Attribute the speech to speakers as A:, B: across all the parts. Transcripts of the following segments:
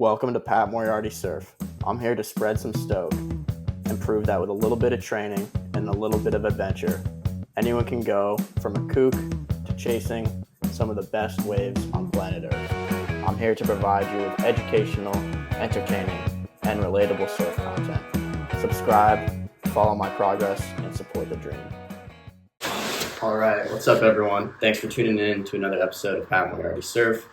A: Welcome to Pat Moriarty Surf. I'm here to spread some stoke and prove that with a little bit of training and a little bit of adventure, anyone can go from a kook to chasing some of the best waves on planet Earth. I'm here to provide you with educational, entertaining, and relatable surf content. Subscribe, follow my progress, and support the dream. All right, what's up everyone? Thanks for tuning in to another episode of Pat Moriarty Surf.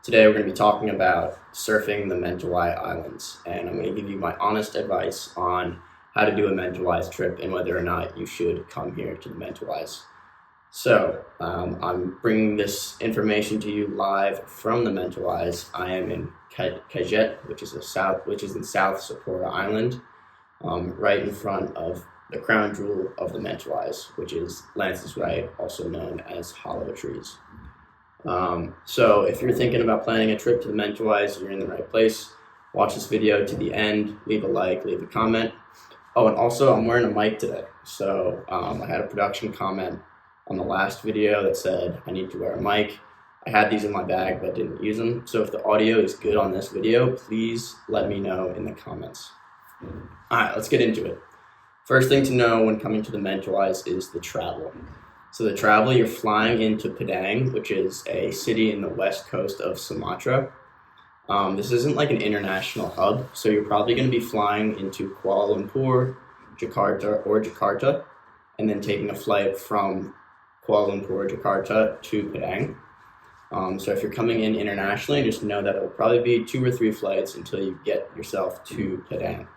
A: Today we're going to be talking about surfing the Mentawai Islands, and I'm going to give you my honest advice on how to do a Mentawai trip and whether or not you should come here to the Mentawais. So I'm bringing this information to you live from the Mentawais. I am in Katiet, which is in South Sipora Island, right in front of the crown jewel of the Mentawais, which is Lance's Right, also known as Hollow Trees. So if you're thinking about planning a trip to the Mentawais, you're in the right place. Watch this video to the end, leave a like, leave a comment. Oh, and also I'm wearing a mic today. So I had a production comment on the last video that said I need to wear a mic. I had these in my bag but didn't use them. So if the audio is good on this video, please let me know in the comments. All right, let's get into it. First thing to know when coming to the Mentawais is the travel. So the travel, you're flying into Padang, which is a city in the west coast of Sumatra. This isn't like an international hub, so you're probably going to be flying into Kuala Lumpur, Jakarta, and then taking a flight from Kuala Lumpur, Jakarta to Padang. So if you're coming in internationally, just know that it'll probably be 2 or 3 flights until you get yourself to Padang.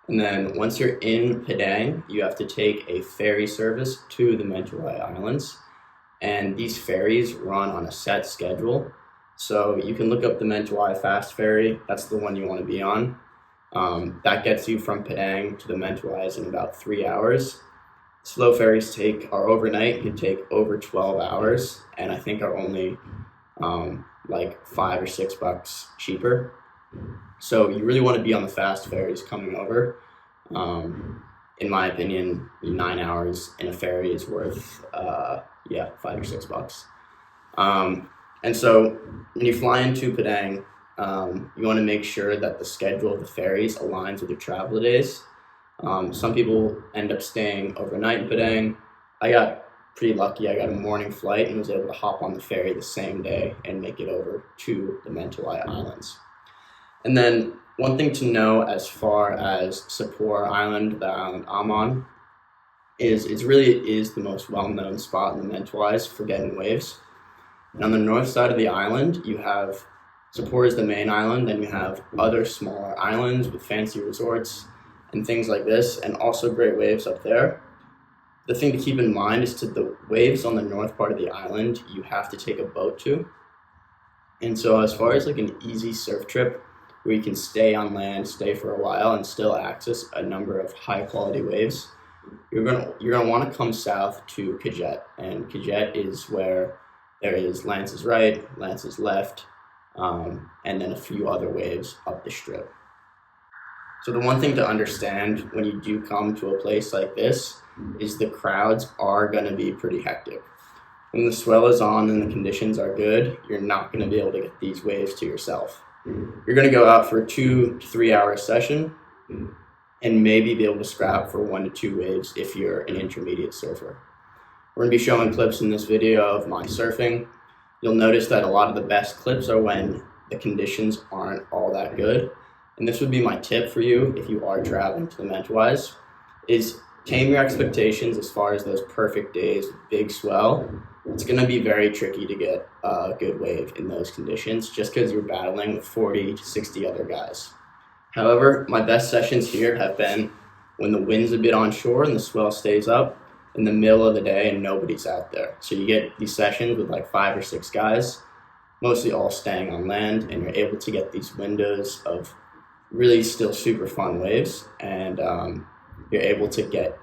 A: And then once you're in Padang, you have to take a ferry service to the Mentawai Islands. And these ferries run on a set schedule. So you can look up the Mentawai Fast Ferry. That's the one you want to be on. That gets you from Padang to the Mentawais in about 3 hours. Slow ferries are overnight, can take over 12 hours. And I think are only like $5 or $6 cheaper. So you really want to be on the fast ferries coming over. In my opinion, 9 hours in a ferry is worth, $5 or $6. And so when you fly into Padang, you want to make sure that the schedule of the ferries aligns with your travel days. Some people end up staying overnight in Padang. I got pretty lucky. I got a morning flight and was able to hop on the ferry the same day and make it over to the Mentawai Islands. And then one thing to know as far as Sipora Island, the island I'm on, is it really is the most well-known spot in the Mentawais for getting waves. And on the north side of the island, you have Sipora is the main island, and you have other smaller islands with fancy resorts and things like this, and also great waves up there. The thing to keep in mind is the waves on the north part of the island, you have to take a boat to. And so as far as like an easy surf trip, where you can stay on land, stay for a while, and still access a number of high-quality waves, you're gonna want to come south to Katiet, and Katiet is where there is Lance's Right, Lance's Left, and then a few other waves up the strip. So the one thing to understand when you do come to a place like this is the crowds are going to be pretty hectic. When the swell is on and the conditions are good, you're not going to be able to get these waves to yourself. You're going to go out for a 2 to 3 hour session and maybe be able to scrap for 1 to 2 waves if you're an intermediate surfer. We're going to be showing clips in this video of my surfing. You'll notice that a lot of the best clips are when the conditions aren't all that good. And this would be my tip for you if you are traveling to the Mentawais, is tame your expectations as far as those perfect days with big swell. It's going to be very tricky to get a good wave in those conditions just because you're battling with 40 to 60 other guys. However, my best sessions here have been when the wind's a bit onshore and the swell stays up in the middle of the day and nobody's out there. So you get these sessions with like 5 or 6 guys, mostly all staying on land, and you're able to get these windows of really still super fun waves, and you're able to get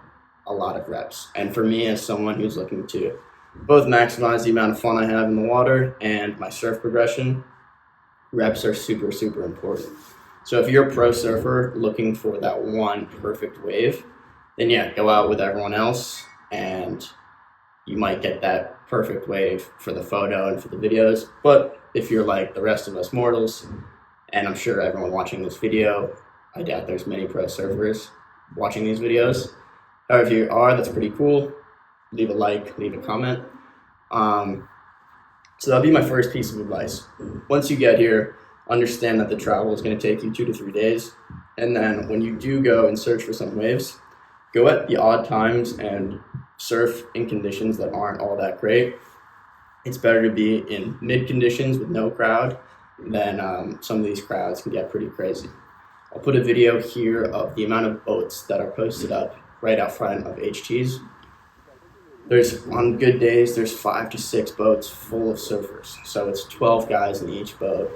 A: a lot of reps. And for me, as someone who's looking to both maximize the amount of fun I have in the water and my surf progression, reps are super, super important. So if you're a pro surfer looking for that one perfect wave, then yeah, go out with everyone else and you might get that perfect wave for the photo and for the videos. But if you're like the rest of us mortals And I'm sure everyone watching this video, I doubt there's many pro surfers watching these videos. However, if you are, that's pretty cool. Leave a like, leave a comment. So that'll be my first piece of advice. Once you get here, understand that the travel is going to take you 2 to 3 days. And then when you do go and search for some waves, go at the odd times and surf in conditions that aren't all that great. It's better to be in mid conditions with no crowd than some of these crowds can get pretty crazy. I'll put a video here of the amount of boats that are posted up right out front of HTs. On good days, there's 5 to 6 boats full of surfers. So it's 12 guys in each boat.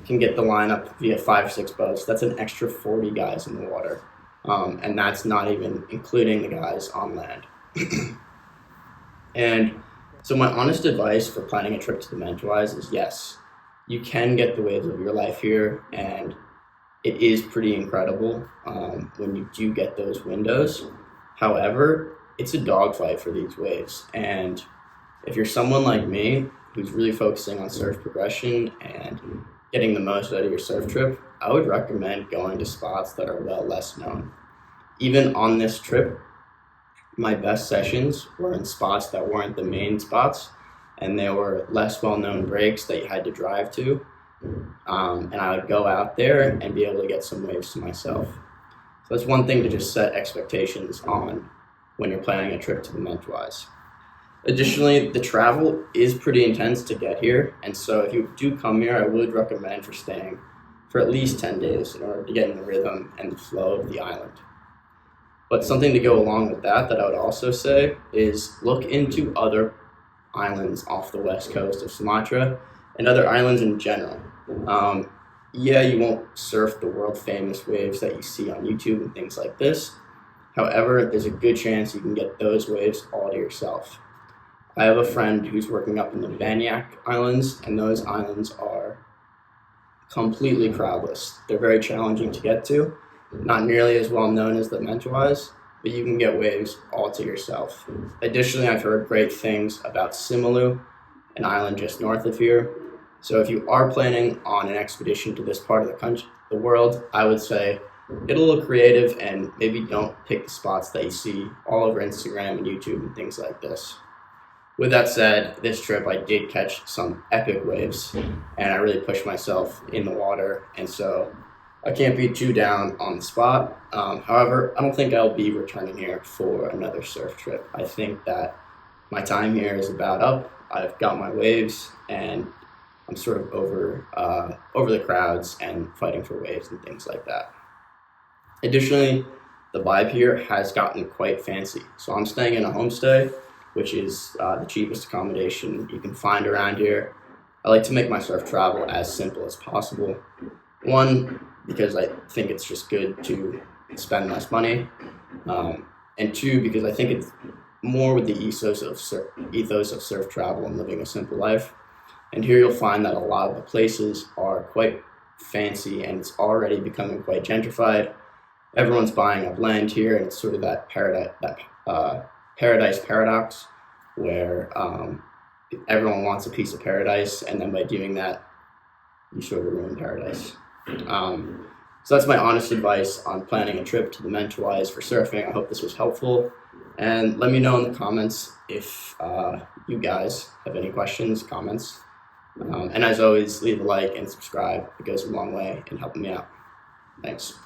A: You can get the lineup via 5 or 6 boats. That's an extra 40 guys in the water. And that's not even including the guys on land. And so my honest advice for planning a trip to the Mentawai is yes, you can get the waves of your life here, and it is pretty incredible when you do get those windows. However, it's a dogfight for these waves, and if you're someone like me who's really focusing on surf progression and getting the most out of your surf trip, I would recommend going to spots that are well less known. Even on this trip, my best sessions were in spots that weren't the main spots, and they were less well-known breaks that you had to drive to. And I would go out there and be able to get some waves to myself. So that's one thing to just set expectations on when you're planning a trip to the Mentawai. Additionally, the travel is pretty intense to get here, and so if you do come here, I would recommend for staying for at least 10 days in order to get in the rhythm and the flow of the island. But something to go along with that I would also say is look into other islands off the west coast of Sumatra and other islands in general. Yeah, you won't surf the world famous waves that you see on YouTube and things like this. However, there's a good chance you can get those waves all to yourself. I have a friend who's working up in the Banyak Islands, and those islands are completely crowdless. They're very challenging to get to, not nearly as well known as the Mentawai, but you can get waves all to yourself. Additionally, I've heard great things about Simalu, an island just north of here. So if you are planning on an expedition to this part of the world, I would say get a little creative and maybe don't pick the spots that you see all over Instagram and YouTube and things like this. With that said, this trip I did catch some epic waves, and I really pushed myself in the water, and so I can't be too down on the spot. However, I don't think I'll be returning here for another surf trip. I think that my time here is about up. I've got my waves, and I'm sort of over the crowds and fighting for waves and things like that. Additionally, the vibe here has gotten quite fancy. So I'm staying in a homestay, which is the cheapest accommodation you can find around here. I like to make my surf travel as simple as possible. One, because I think it's just good to spend less money. And two, because I think it's more with the ethos of surf travel and living a simple life. And here you'll find that a lot of the places are quite fancy, and it's already becoming quite gentrified. Everyone's buying up land here, and it's sort of that paradise paradox where everyone wants a piece of paradise, and then by doing that, you sort of ruin paradise. So that's my honest advice on planning a trip to the Mentawai for surfing. I hope this was helpful, and let me know in the comments if you guys have any questions, comments. And as always, leave a like and subscribe. It goes a long way in helping me out. Thanks.